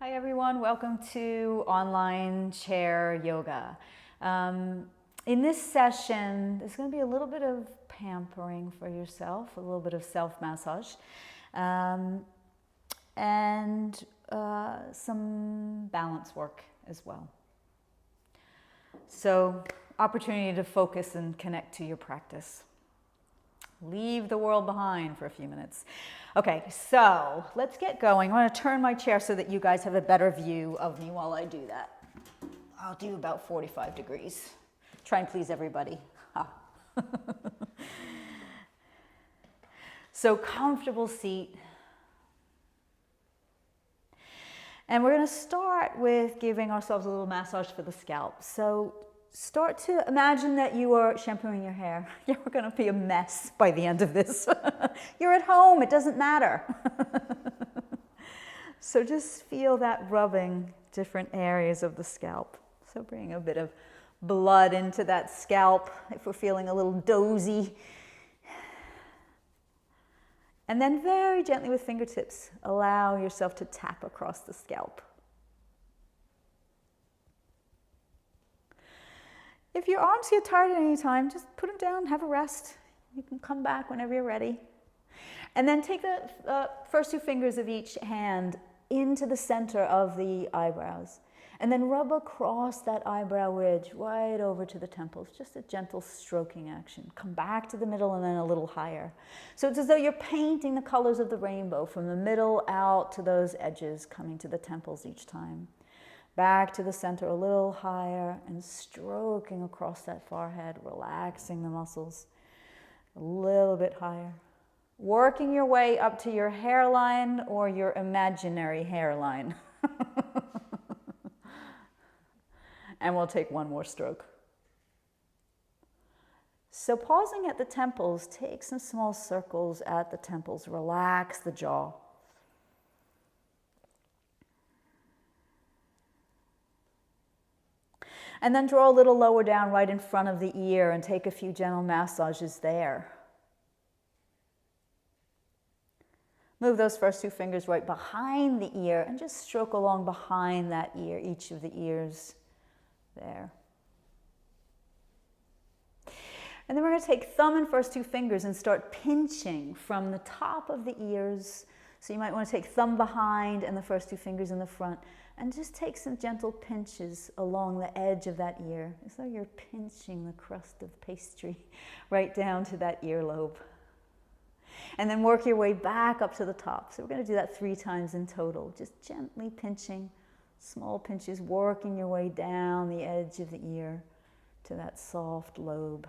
Hi everyone, welcome to online chair yoga. In this session, there's going to be a little bit of pampering for yourself, a little bit of self-massage, and some balance work as well. So, opportunity to focus and connect to your practice. Leave the world behind for a few minutes. Okay, so let's get going. I'm going to turn my chair so that you guys have a better view of me while I do that. I'll do about 45 degrees. Try and please everybody. So comfortable seat. And we're going to start with giving ourselves a little massage for the scalp. So start to imagine that you are shampooing your hair. You're going to be a mess by the end of this. You're at home, it doesn't matter. So just feel that rubbing different areas of the scalp. So bring a bit of blood into that scalp if we're feeling a little dozy. And then very gently with fingertips, allow yourself to tap across the scalp. If your arms get tired at any time, just put them down, have a rest. You can come back whenever you're ready. And then take the first two fingers of each hand into the center of the eyebrows. And then rub across that eyebrow ridge right over to the temples. Just a gentle stroking action. Come back to the middle and then a little higher. So it's as though you're painting the colors of the rainbow from the middle out to those edges, coming to the temples each time. Back to the center, a little higher, and stroking across that forehead, relaxing the muscles. A little bit higher. Working your way up to your hairline or your imaginary hairline. And we'll take one more stroke. So pausing at the temples, take some small circles at the temples. Relax the jaw. And then draw a little lower down right in front of the ear and take a few gentle massages there. Move those first two fingers right behind the ear and just stroke along behind that ear, each of the ears there. And then we're going to take thumb and first two fingers and start pinching from the top of the ears. So you might want to take thumb behind and the first two fingers in the front. And just take some gentle pinches along the edge of that ear, as though you're pinching the crust of pastry right down to that earlobe. And then work your way back up to the top. So we're going to do that 3 times in total. Just gently pinching, small pinches, working your way down the edge of the ear to that soft lobe.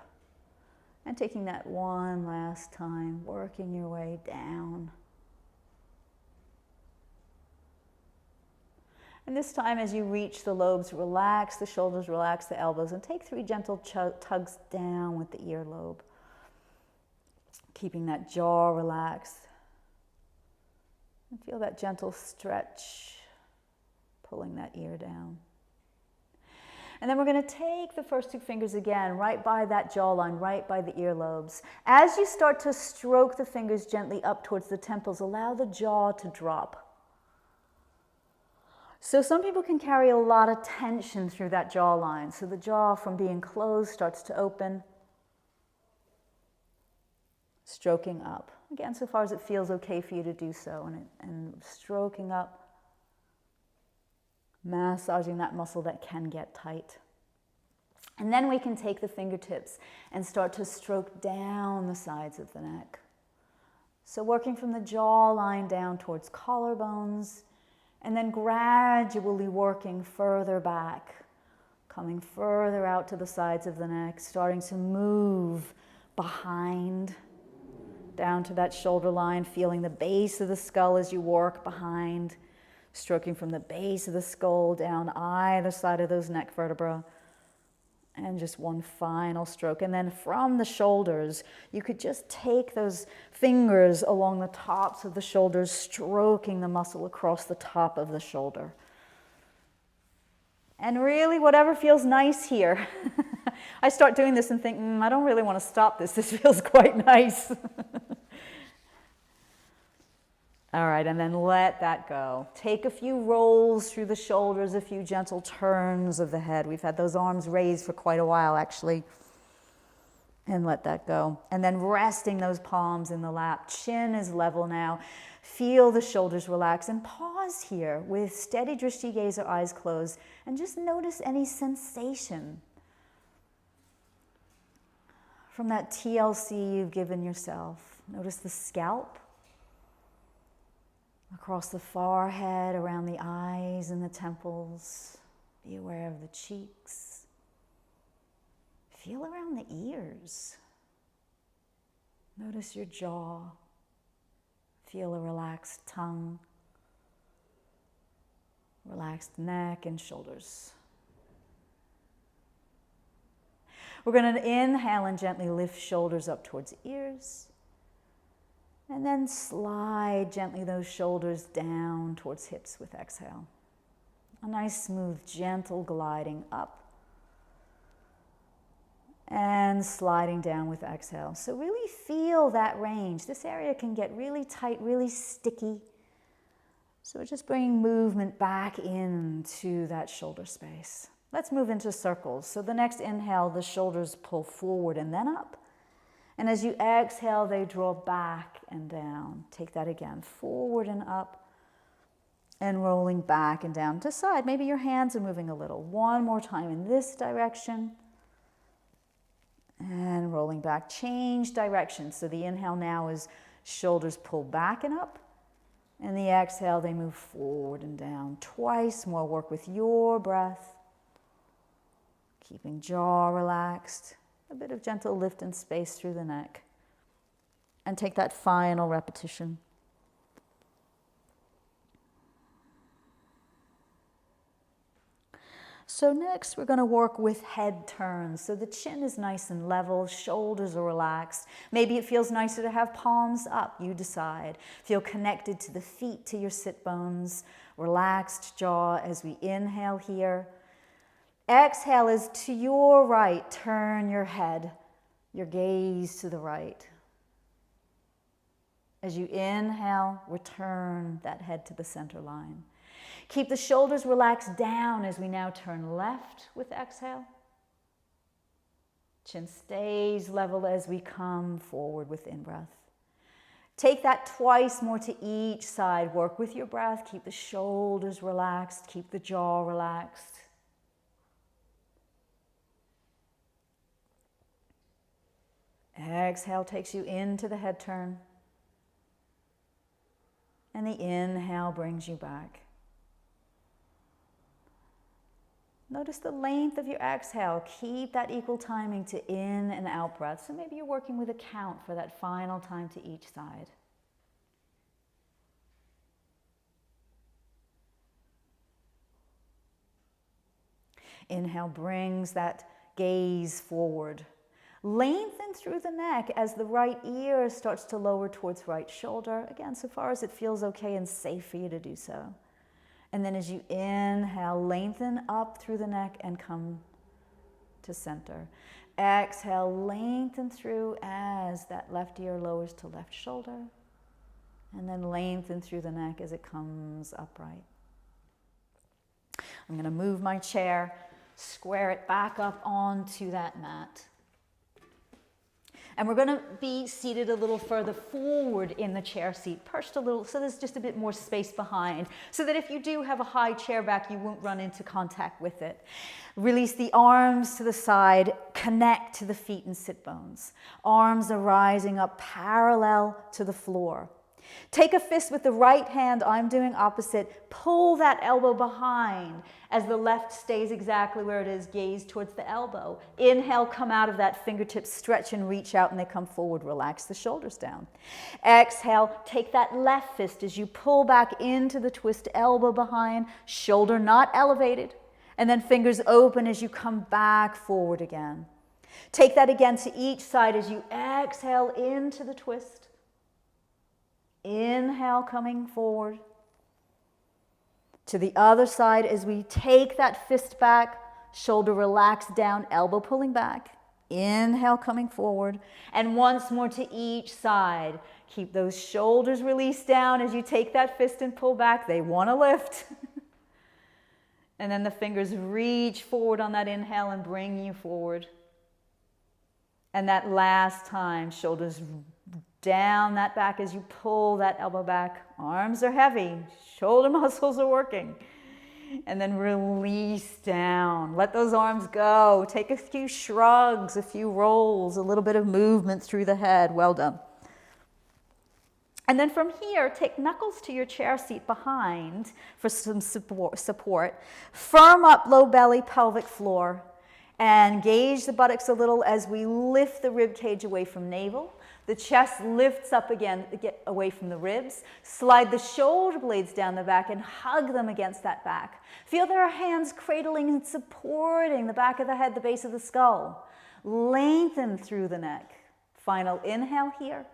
And taking that one last time, working your way down. And this time, as you reach the lobes, relax the shoulders, relax the elbows, and take 3 gentle tugs down with the earlobe. Keeping that jaw relaxed. And feel that gentle stretch, pulling that ear down. And then we're going to take the first 2 fingers again, right by that jawline, right by the earlobes. As you start to stroke the fingers gently up towards the temples, allow the jaw to drop. So some people can carry a lot of tension through that jawline. So the jaw from being closed starts to open. Stroking up. Again, so far as it feels okay for you to do so. And stroking up. Massaging that muscle that can get tight. And then we can take the fingertips and start to stroke down the sides of the neck. So working from the jawline down towards collarbones. And then gradually working further back, coming further out to the sides of the neck, starting to move behind, down to that shoulder line, feeling the base of the skull as you work behind, stroking from the base of the skull down either side of those neck vertebrae. And just one final stroke. And then from the shoulders, you could just take those fingers along the tops of the shoulders, stroking the muscle across the top of the shoulder. And really, whatever feels nice here. I start doing this and think, I don't really want to stop this. This feels quite nice. All right, and then let that go. Take a few rolls through the shoulders, a few gentle turns of the head. We've had those arms raised for quite a while, actually. And let that go. And then resting those palms in the lap. Chin is level now. Feel the shoulders relax and pause here with steady drishti gaze or eyes closed and just notice any sensation from that TLC you've given yourself. Notice the scalp, across the forehead, around the eyes and the temples. Be aware of the cheeks. Feel around the ears. Notice your jaw. Feel a relaxed tongue, relaxed neck and shoulders. We're going to inhale and gently lift shoulders up towards ears. And then slide gently those shoulders down towards hips with exhale. A nice, smooth, gentle gliding up. And sliding down with exhale. So really feel that range. This area can get really tight, really sticky. So we're just bringing movement back into that shoulder space. Let's move into circles. So the next inhale, the shoulders pull forward and then up. And as you exhale, they draw back and down. Take that again, forward and up. And rolling back and down to side. Maybe your hands are moving a little. One more time in this direction. And rolling back, change direction. So the inhale now is shoulders pull back and up. And the exhale, they move forward and down. Twice more, work with your breath. Keeping jaw relaxed. A bit of gentle lift and space through the neck. And take that final repetition. So next we're going to work with head turns. So the chin is nice and level, shoulders are relaxed. Maybe it feels nicer to have palms up, you decide. Feel connected to the feet, to your sit bones. Relaxed jaw as we inhale here. Exhale is to your right, turn your head, your gaze to the right. As you inhale, return that head to the center line. Keep the shoulders relaxed down as we now turn left with exhale. Chin stays level as we come forward with in-breath. Take that twice more to each side. Work with your breath. Keep the shoulders relaxed. Keep the jaw relaxed. Exhale takes you into the head turn. And the inhale brings you back. Notice the length of your exhale. Keep that equal timing to in and out breath. So maybe you're working with a count for that final time to each side. Inhale brings that gaze forward. Lengthen through the neck as the right ear starts to lower towards right shoulder. Again, so far as it feels okay and safe for you to do so. And then as you inhale, lengthen up through the neck and come to center. Exhale, lengthen through as that left ear lowers to left shoulder. And then lengthen through the neck as it comes upright. I'm going to move my chair, square it back up onto that mat. And we're going to be seated a little further forward in the chair seat, perched a little, so there's just a bit more space behind, so that if you do have a high chair back, you won't run into contact with it. Release the arms to the side, connect to the feet and sit bones. Arms are rising up parallel to the floor. Take a fist with the right hand, I'm doing opposite. Pull that elbow behind as the left stays exactly where it is, gaze towards the elbow. Inhale, come out of that, fingertips stretch and reach out and they come forward. Relax the shoulders down. Exhale, take that left fist as you pull back into the twist, elbow behind, shoulder not elevated, and then fingers open as you come back forward again. Take that again to each side as you exhale into the twist. Inhale, coming forward. To the other side as we take that fist back, shoulder relaxed down, elbow pulling back. Inhale, coming forward. And once more to each side. Keep those shoulders released down as you take that fist and pull back. They want to lift. And then the fingers reach forward on that inhale and bring you forward. And that last time, shoulders down that back as you pull that elbow back. Arms are heavy, shoulder muscles are working. And then release down. Let those arms go. Take a few shrugs, a few rolls, a little bit of movement through the head. Well done. And then from here, take knuckles to your chair seat behind for some support. Firm up low belly, pelvic floor. And engage the buttocks a little as we lift the rib cage away from navel. The chest lifts up again, get away from the ribs. Slide the shoulder blades down the back and hug them against that back. Feel their hands cradling and supporting the back of the head, the base of the skull. Lengthen through the neck. Final inhale here.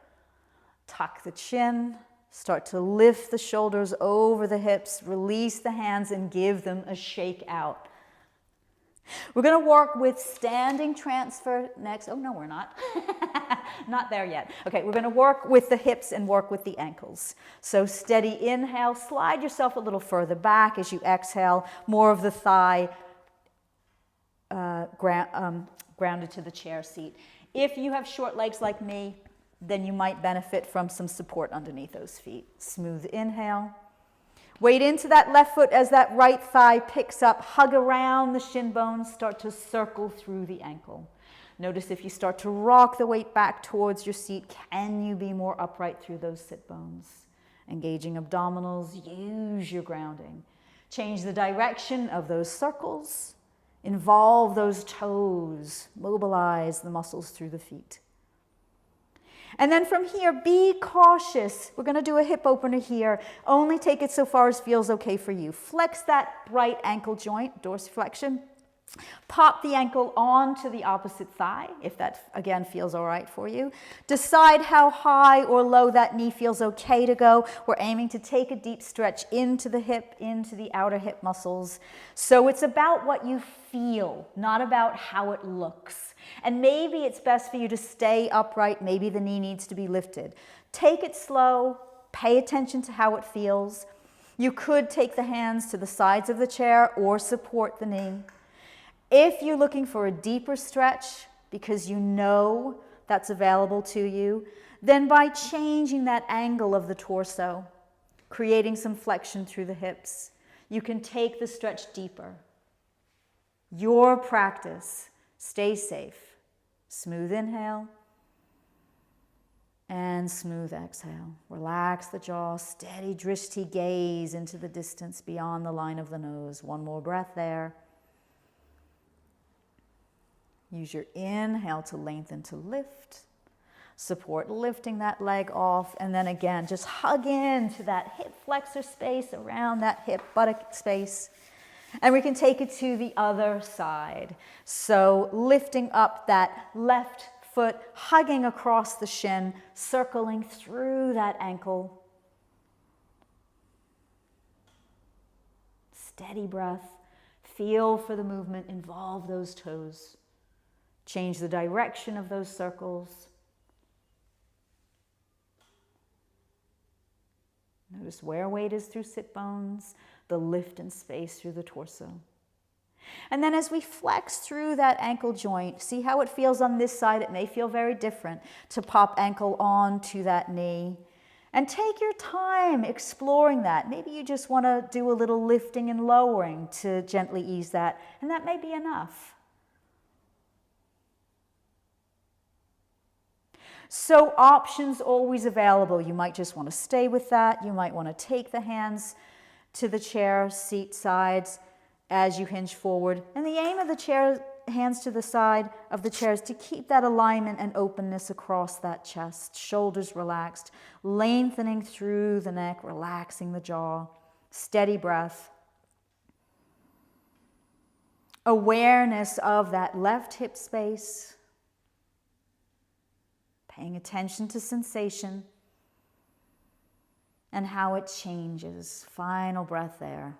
Tuck the chin. Start to lift the shoulders over the hips. Release the hands and give them a shake out. We're going to work with standing transfer next. Oh, no, we're not. Not there yet. Okay, we're going to work with the hips and work with the ankles. So steady inhale. Slide yourself a little further back as you exhale. More of the thigh grounded to the chair seat. If you have short legs like me, then you might benefit from some support underneath those feet. Smooth inhale. Weight into that left foot as that right thigh picks up. Hug around the shin bones. Start to circle through the ankle. Notice if you start to rock the weight back towards your seat, can you be more upright through those sit bones? Engaging abdominals, use your grounding. Change the direction of those circles. Involve those toes. Mobilize the muscles through the feet. And then from here, be cautious. We're going to do a hip opener here. Only take it so far as feels okay for you. Flex that right ankle joint, dorsiflexion. Pop the ankle onto the opposite thigh, if that, again, feels all right for you. Decide how high or low that knee feels okay to go. We're aiming to take a deep stretch into the hip, into the outer hip muscles. So it's about what you feel, not about how it looks. And maybe it's best for you to stay upright. Maybe the knee needs to be lifted. Take it slow. Pay attention to how it feels. You could take the hands to the sides of the chair or support the knee. If you're looking for a deeper stretch, because you know that's available to you, then by changing that angle of the torso, creating some flexion through the hips, you can take the stretch deeper. Your practice. Stay safe. Smooth inhale and smooth exhale. Relax the jaw, steady drishti gaze into the distance beyond the line of the nose. One more breath there. Use your inhale to lengthen to lift. Support lifting that leg off. And then again, just hug into that hip flexor space around that hip buttock space. And we can take it to the other side. So lifting up that left foot, hugging across the shin, circling through that ankle. Steady breath. Feel for the movement. Involve those toes. Change the direction of those circles. Notice where weight is through sit bones, the lift and space through the torso. And then as we flex through that ankle joint, see how it feels on this side. It may feel very different to pop ankle onto that knee. And take your time exploring that. Maybe you just want to do a little lifting and lowering to gently ease that, and that may be enough. So options always available. You might just want to stay with that. You might want to take the hands to the chair seat sides as you hinge forward. And the aim of the chair, hands to the side of the chair, is to keep that alignment and openness across that chest. Shoulders relaxed, lengthening through the neck, relaxing the jaw. Steady breath. Awareness of that left hip space. Paying attention to sensation and how it changes. Final breath there.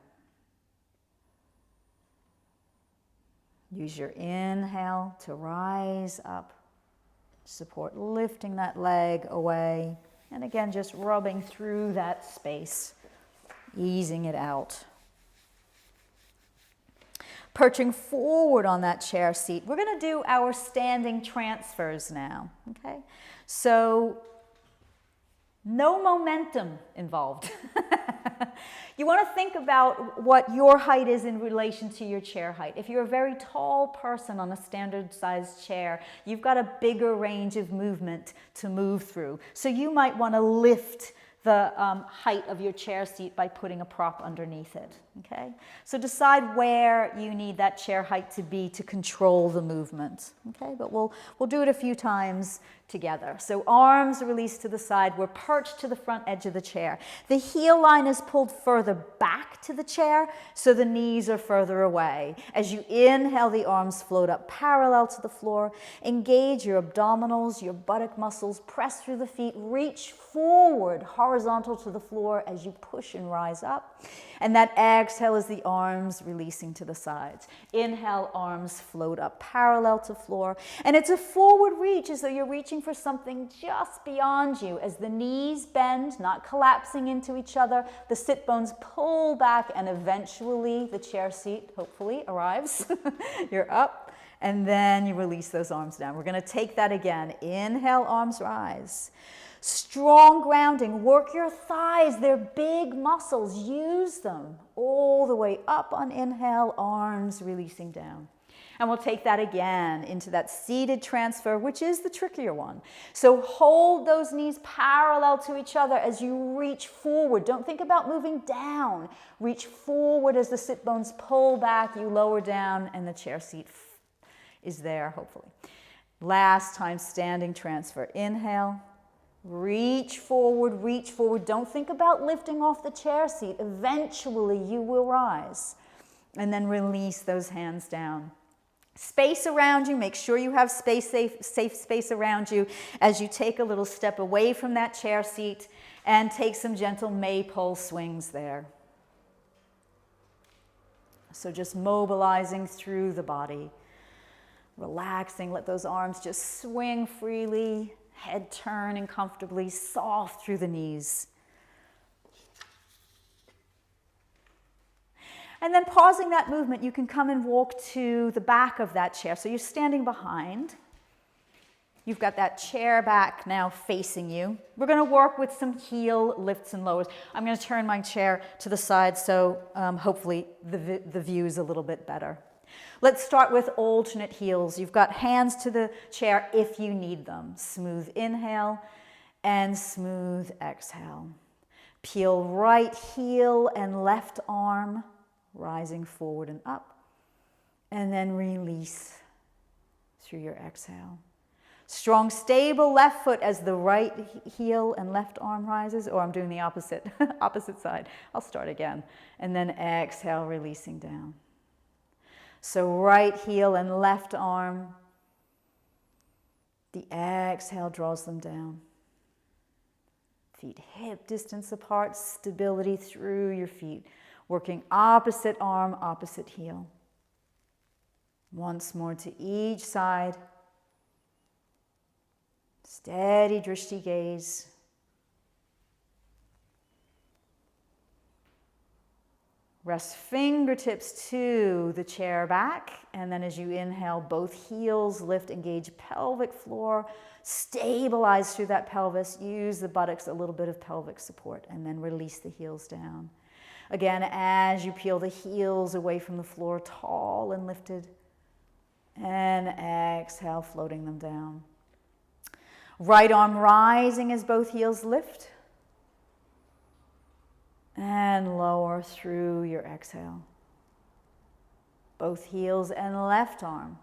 Use your inhale to rise up. Support lifting that leg away. And again, just rubbing through that space, easing it out. Perching forward on that chair seat. We're going to do our standing transfers now, okay? So, no momentum involved. You want to think about what your height is in relation to your chair height. If you're a very tall person on a standard sized chair, you've got a bigger range of movement to move through. So you might want to lift the height of your chair seat by putting a prop underneath it, okay? So decide where you need that chair height to be to control the movement, okay? But we'll do it a few times together. So arms released to the side, we're perched to the front edge of the chair. The heel line is pulled further back to the chair, so the knees are further away. As you inhale, the arms float up parallel to the floor. Engage your abdominals, your buttock muscles, press through the feet, reach forward, horizontal to the floor as you push and rise up. And that exhale is the arms releasing to the sides. Inhale, arms float up parallel to floor. And it's a forward reach as though you're reaching for something just beyond you. As the knees bend, not collapsing into each other, the sit bones pull back, and eventually the chair seat, hopefully, arrives. You're up, and then you release those arms down. We're going to take that again. Inhale, arms rise. Strong grounding. Work your thighs. They're big muscles. Use them all the way up on inhale, arms releasing down. And we'll take that again into that seated transfer, which is the trickier one. So hold those knees parallel to each other as you reach forward. Don't think about moving down. Reach forward as the sit bones pull back, you lower down, and the chair seat is there, hopefully. Last time, standing transfer. Inhale. Reach forward, reach forward. Don't think about lifting off the chair seat. Eventually you will rise. And then release those hands down. Space around you. Make sure you have safe space around you as you take a little step away from that chair seat and take some gentle maypole swings there. So just mobilizing through the body. Relaxing. Let those arms just swing freely. Head turning comfortably, soft through the knees. And then pausing that movement, you can come and walk to the back of that chair. So you're standing behind. You've got that chair back now facing you. We're going to work with some heel lifts and lowers. I'm going to turn my chair to the side so hopefully the view is a little bit better. Let's start with alternate heels. You've got hands to the chair if you need them. Smooth inhale and smooth exhale. Peel right heel and left arm, rising forward and up. And then release through your exhale. Strong, stable left foot as the right heel and left arm rises. Or I'm doing the opposite side. I'll start again. And then exhale, releasing down. So right heel and left arm, the exhale draws them down. Feet hip distance apart, stability through your feet. Working opposite arm, opposite heel. Once more to each side. Steady drishti gaze. Rest fingertips to the chair back, and then as you inhale, both heels lift, engage pelvic floor, stabilize through that pelvis, use the buttocks, a little bit of pelvic support, and then release the heels down. Again, as you peel the heels away from the floor, tall and lifted, and exhale, floating them down. Right arm rising as both heels lift. And lower through your exhale. Both heels and left arm.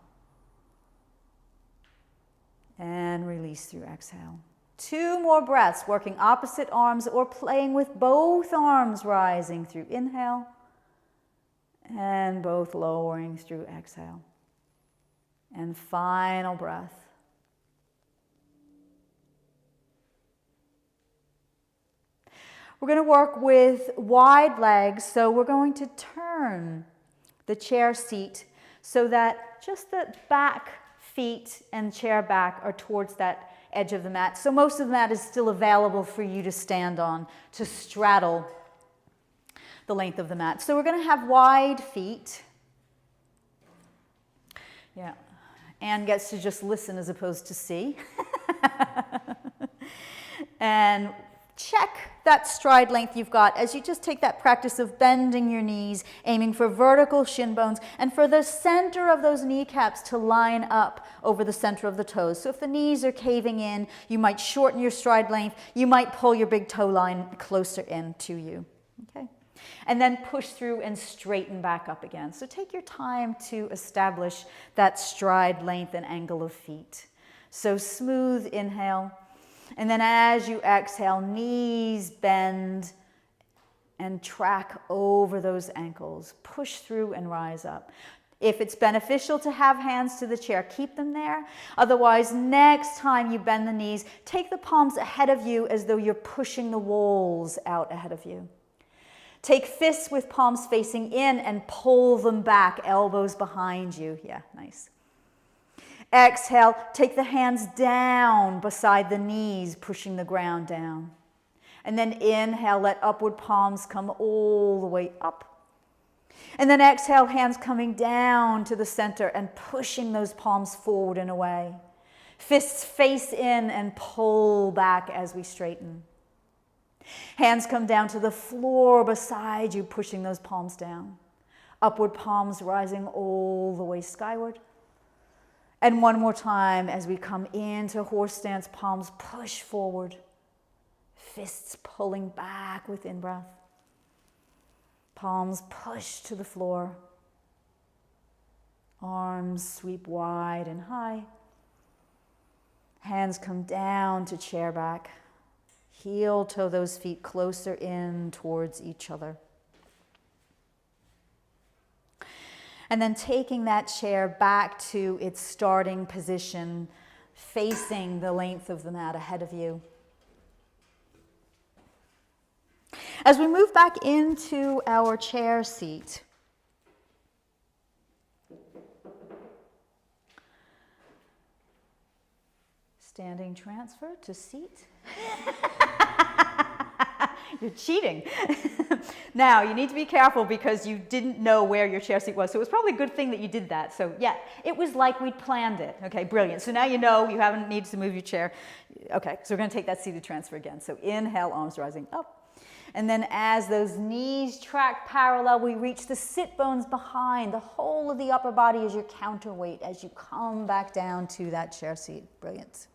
And release through exhale. 2 more breaths, working opposite arms or playing with both arms rising through inhale. And both lowering through exhale. And final breath. We're going to work with wide legs, so we're going to turn the chair seat so that just the back feet and chair back are towards that edge of the mat. So most of the mat is still available for you to stand on, to straddle the length of the mat. So we're going to have wide feet. Yeah. Anne gets to just listen as opposed to see. And check that stride length you've got as you just take that practice of bending your knees, aiming for vertical shin bones, and for the center of those kneecaps to line up over the center of the toes. So if the knees are caving in, you might shorten your stride length. You might pull your big toe line closer in to you. Okay? And then push through and straighten back up again. So take your time to establish that stride length and angle of feet. So smooth inhale. And then as you exhale, knees bend and track over those ankles. Push through and rise up. If it's beneficial to have hands to the chair, keep them there. Otherwise, next time you bend the knees, take the palms ahead of you as though you're pushing the walls out ahead of you. Take fists with palms facing in and pull them back, elbows behind you. Yeah, nice. Exhale, take the hands down beside the knees, pushing the ground down. And then inhale, let upward palms come all the way up. And then exhale, hands coming down to the center and pushing those palms forward and away. Fists face in and pull back as we straighten. Hands come down to the floor beside you, pushing those palms down. Upward palms rising all the way skyward. And one more time as we come into horse stance, palms push forward. Fists pulling back with in-breath. Palms push to the floor. Arms sweep wide and high. Hands come down to chair back. Heel toe those feet closer in towards each other. And then taking that chair back to its starting position, facing the length of the mat ahead of you. As we move back into our chair seat, standing transfer to seat. You're cheating. Now, you need to be careful because you didn't know where your chair seat was. So it was probably a good thing that you did that. So yeah, it was like we'd planned it. Okay, brilliant. So now you know you haven't needed to move your chair. Okay, so we're going to take that seated transfer again. So inhale, arms rising up. And then as those knees track parallel, we reach the sit bones behind. The whole of the upper body is your counterweight as you come back down to that chair seat. Brilliant.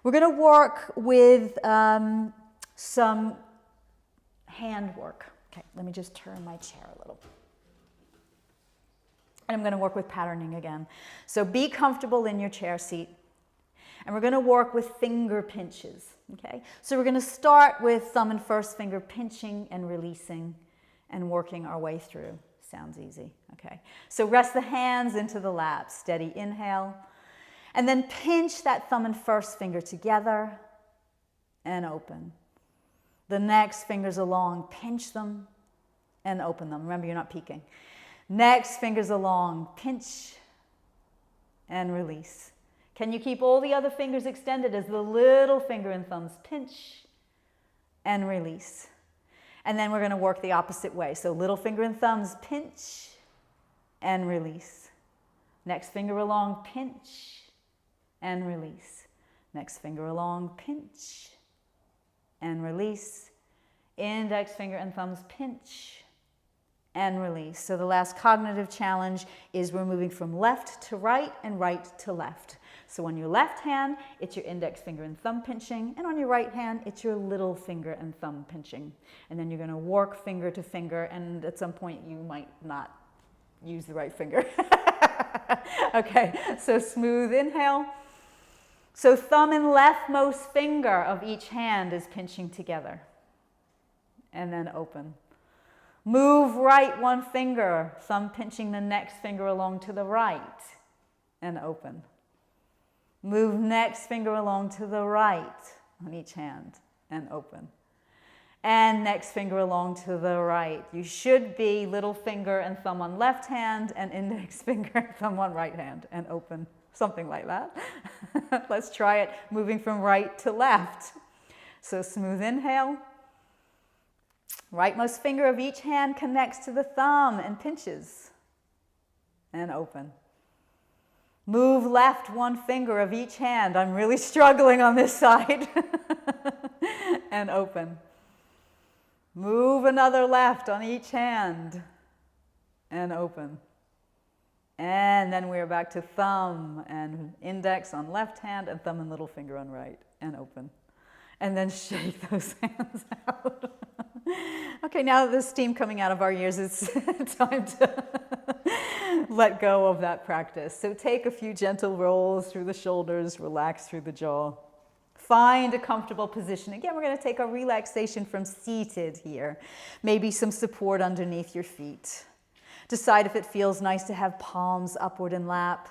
We're going to work with some hand work. Okay, let me just turn my chair a little. And I'm going to work with patterning again. So be comfortable in your chair seat. And we're going to work with finger pinches. Okay, so we're going to start with thumb and first finger pinching and releasing and working our way through. Sounds easy. Okay, so rest the hands into the lap. Steady inhale. And then pinch that thumb and first finger together and open. The next fingers along, pinch them and open them. Remember, you're not peeking. Next fingers along, pinch and release. Can you keep all the other fingers extended as the little finger and thumbs pinch and release? And then we're going to work the opposite way. So little finger and thumbs, pinch and release. Next finger along, pinch and release. Next finger along, pinch and release. Index finger and thumbs, pinch and release. So the last cognitive challenge is we're moving from left to right and right to left. So on your left hand, it's your index finger and thumb pinching, and on your right hand, it's your little finger and thumb pinching. And then you're going to work finger to finger, and at some point you might not use the right finger. Okay, so smooth inhale. So thumb and leftmost finger of each hand is pinching together. And then open. Move right one finger, thumb pinching the next finger along to the right, and open. Move next finger along to the right on each hand, and open. And next finger along to the right. You should be little finger and thumb on left hand and index finger and thumb on right hand and open. Something like that. Let's try it, moving from right to left. So smooth inhale. Rightmost finger of each hand connects to the thumb and pinches. And open. Move left one finger of each hand. I'm really struggling on this side. And open. Move another left on each hand. And open. And then we're back to thumb and index on left hand and thumb and little finger on right. And open. And then shake those hands out. Okay, now that there's steam coming out of our ears, it's time to let go of that practice. So take a few gentle rolls through the shoulders, relax through the jaw. Find a comfortable position. Again, we're going to take a relaxation from seated here. Maybe some support underneath your feet. Decide if it feels nice to have palms upward in lap.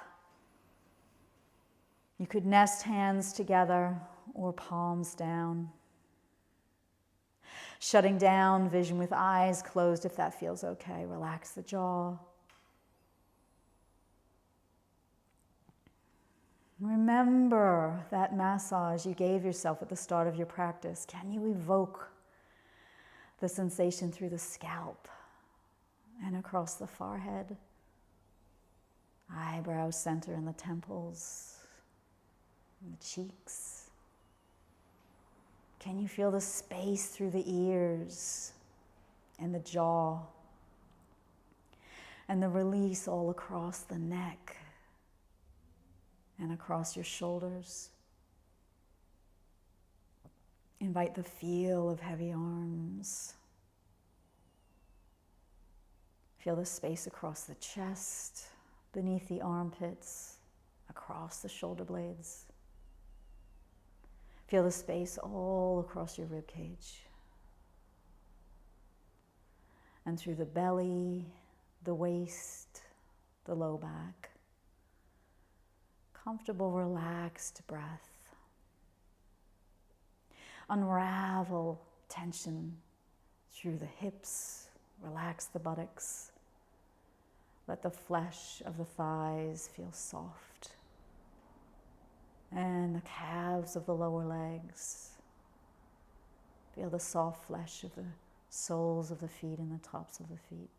You could nest hands together or palms down. Shutting down vision with eyes closed if that feels okay. Relax the jaw. Remember that massage you gave yourself at the start of your practice. Can you evoke the sensation through the scalp and across the forehead, eyebrow center in the temples, and the cheeks? Can you feel the space through the ears and the jaw and the release all across the neck and across your shoulders? Invite the feel of heavy arms. Feel the space across the chest, beneath the armpits, across the shoulder blades. Feel the space all across your rib cage. And through the belly, the waist, the low back. Comfortable, relaxed breath. Unravel tension through the hips. Relax the buttocks. Let the flesh of the thighs feel soft. And the calves of the lower legs. Feel the soft flesh of the soles of the feet and the tops of the feet.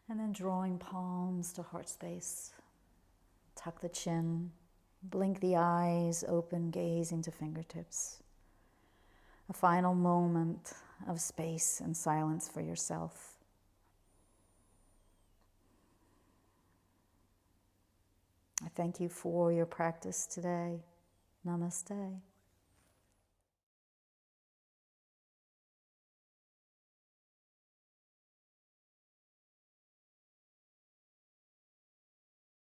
And then drawing palms to heart space. Tuck the chin, blink the eyes, open gaze into fingertips. A final moment of space and silence for yourself. I thank you for your practice today. Namaste.